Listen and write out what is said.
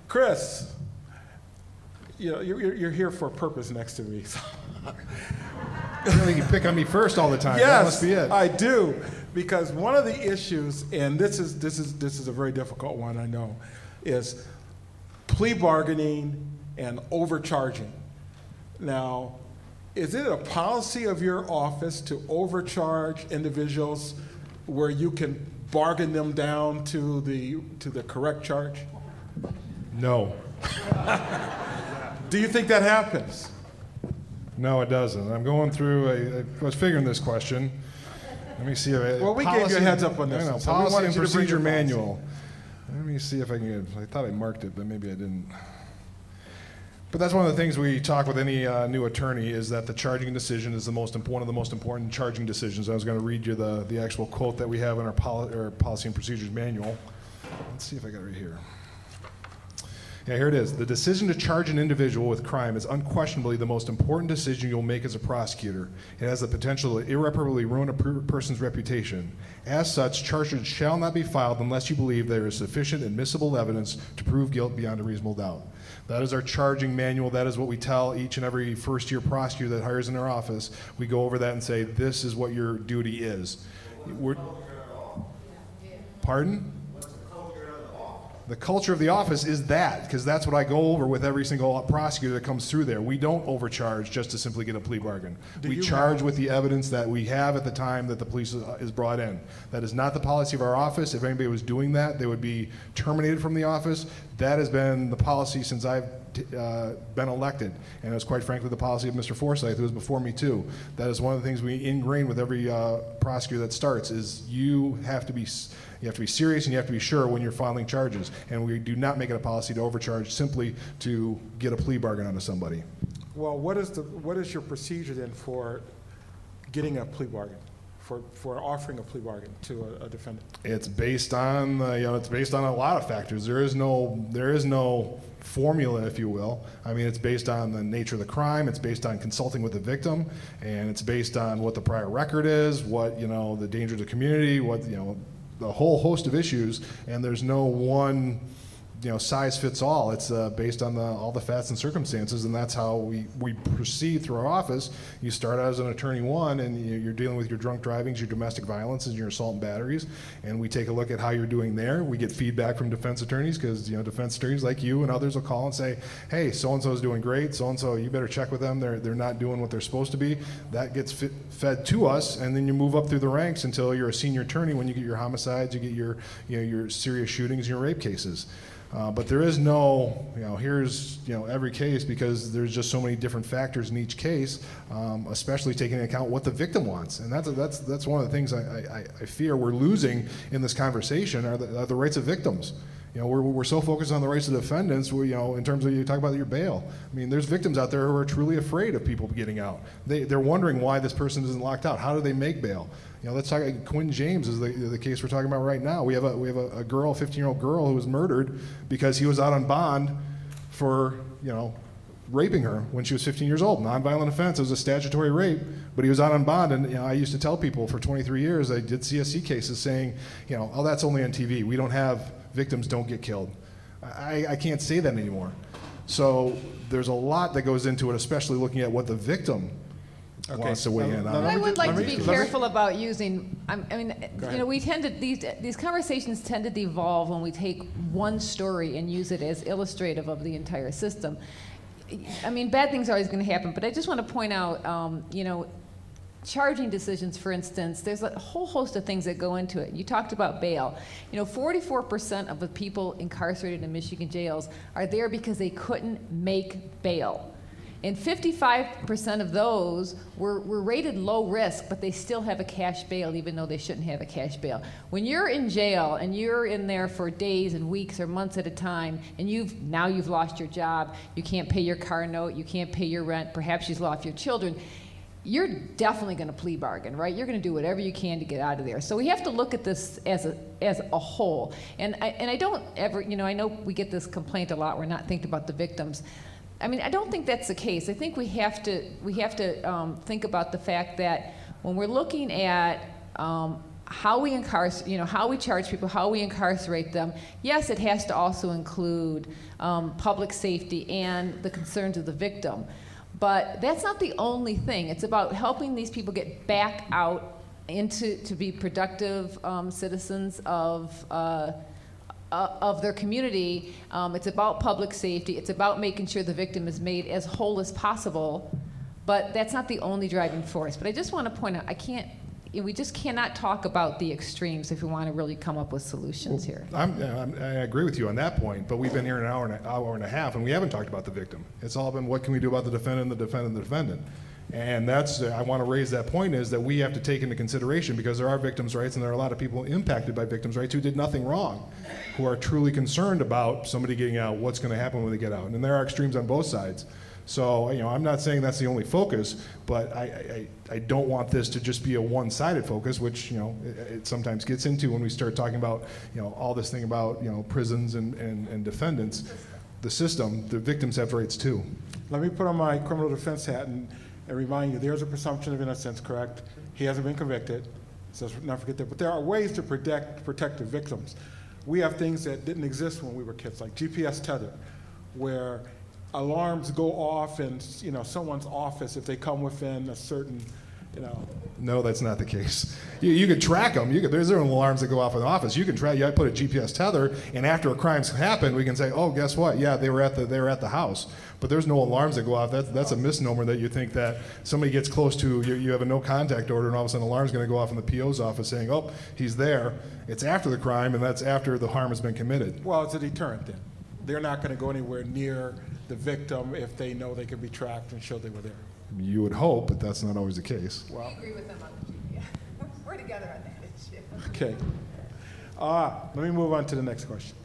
Chris, you know, you're here for a purpose next to me. So. Really, you pick on me first all the time. Yes, that must be it. I do, because one of the issues, and this is a very difficult one, I know, is plea bargaining and overcharging. Now, is it a policy of your office to overcharge individuals where you can bargain them down to the correct charge? No. Do you think that happens? No, it doesn't. I'm going through, I was figuring this question. Let me see if I... Well, we gave you a heads up on this. I know, So we policy wanted and you to bring procedure your policy. manual. Let me see if I can get, I thought I marked it, but maybe I didn't. But that's one of the things we talk with any new attorney is that the charging decision is one of the most important charging decisions. I was going to read you the actual quote that we have in our policy and procedures manual. Let's see if I got it right here. Yeah, here it is. The decision to charge an individual with crime is unquestionably the most important decision you'll make as a prosecutor. It has the potential to irreparably ruin a person's reputation. As such, charges shall not be filed unless you believe there is sufficient admissible evidence to prove guilt beyond a reasonable doubt. That is our charging manual. That is what we tell each and every first-year prosecutor that hires in our office. We go over that and say, this is what your duty is. Pardon? The culture of the office is that, because that's what I go over with every single prosecutor that comes through there. We don't overcharge just to simply get a plea bargain. We charge with the evidence that we have at the time that the police is brought in. That is not the policy of our office. If anybody was doing that, they would be terminated from the office. That has been the policy since I've been elected, and it was quite frankly the policy of Mr. Forsyth, who was before me too. That is one of the things we ingrain with every prosecutor that starts is you have to be serious and you have to be sure when you're filing charges, and we do not make it a policy to overcharge simply to get a plea bargain out of somebody. Well, what is your procedure then for getting a plea bargain, for offering a plea bargain to a defendant? It's based on it's based on a lot of factors. There is no formula, if you will. I mean, it's based on the nature of the crime. It's based on consulting with the victim, and it's based on what the prior record is, what the danger to the community, what the whole host of issues. And there's no one size fits all. It's based on all the facts and circumstances, and that's how we proceed through our office. You start out as an attorney one, and you're dealing with your drunk drivings, your domestic violence, and your assault and batteries, and we take a look at how you're doing there. We get feedback from defense attorneys, because defense attorneys like you and others will call and say, hey, so-and-so is doing great, so-and-so, you better check with them, they're not doing what they're supposed to be. That gets fed to us, and then you move up through the ranks until you're a senior attorney when you get your homicides, you get your serious shootings, your rape cases. But there is no, here's, every case, because there's just so many different factors in each case, especially taking into account what the victim wants. And that's one of the things I fear we're losing in this conversation are the rights of victims. We're so focused on the rights of defendants, in terms of you talk about your bail. I mean, there's victims out there who are truly afraid of people getting out. They're wondering why this person isn't locked out. How do they make bail? Let's talk. Quinn James is the case we're talking about right now. We have a girl, a 15-year-old girl, who was murdered because he was out on bond for raping her when she was 15 years old. Nonviolent offense. It was a statutory rape, but he was out on bond. And I used to tell people for 23 years I did CSC cases saying, oh, that's only on TV. We don't have victims don't get killed. I can't say that anymore. So there's a lot that goes into it, especially looking at what the victim wants to weigh in on. I would like to be careful about using. We tend to these conversations tend to devolve when we take one story and use it as illustrative of the entire system. I mean, bad things are always going to happen, but I just want to point out, charging decisions, for instance, there's a whole host of things that go into it. You talked about bail. 44% of the people incarcerated in Michigan jails are there because they couldn't make bail. And 55% of those were rated low risk, but they still have a cash bail even though they shouldn't have a cash bail. When you're in jail and you're in there for days and weeks or months at a time, and you've lost your job, you can't pay your car note, you can't pay your rent, perhaps you've lost your children, you're definitely going to plea bargain, right? You're going to do whatever you can to get out of there. So we have to look at this as a whole. And I don't ever, I know we get this complaint a lot, we're not thinking about the victims. I mean, I don't think that's the case. I think we have to think about the fact that when we're looking at how we how we charge people, how we incarcerate them. Yes, it has to also include public safety and the concerns of the victim. But that's not the only thing. It's about helping these people get back out to be productive citizens of their community. It's about public safety. It's about making sure the victim is made as whole as possible. But that's not the only driving force. But I just want to point out, we just cannot talk about the extremes if we want to really come up with solutions here. I agree with you on that point, but we've been here an hour and a half, and we haven't talked about the victim. It's all been what can we do about the defendant, the defendant, the defendant. And that's, I want to raise that point, is that we have to take into consideration, because there are victims' rights, and there are a lot of people impacted by victims' rights who did nothing wrong, who are truly concerned about somebody getting out, what's going to happen when they get out. And there are extremes on both sides. So, I'm not saying that's the only focus, but I don't want this to just be a one-sided focus, which, it sometimes gets into when we start talking about, all this thing about, prisons and defendants. The system, the victims have rights too. Let me put on my criminal defense hat and remind you, there's a presumption of innocence, correct? He hasn't been convicted, so let's not forget that. But there are ways to protect the victims. We have things that didn't exist when we were kids, like GPS tether, where alarms go off in someone's office if they come within a certain, No, that's not the case. You can track them. There's alarms that go off in the office. You can track. You put a GPS tether, and after a crime's happened, we can say, oh, guess what? Yeah, they were at the house. But there's no alarms that go off. That's a misnomer that you think that somebody gets close to. You have a no contact order, and all of a sudden, an alarm's going to go off in the PO's office saying, oh, he's there. It's after the crime, and that's after the harm has been committed. Well, it's a deterrent then. They're not going to go anywhere near the victim if they know they can be tracked and show they were there. You would hope, but that's not always the case. Well, I agree with them on the GPS. We're together on that issue. Okay. Let me move on to the next question.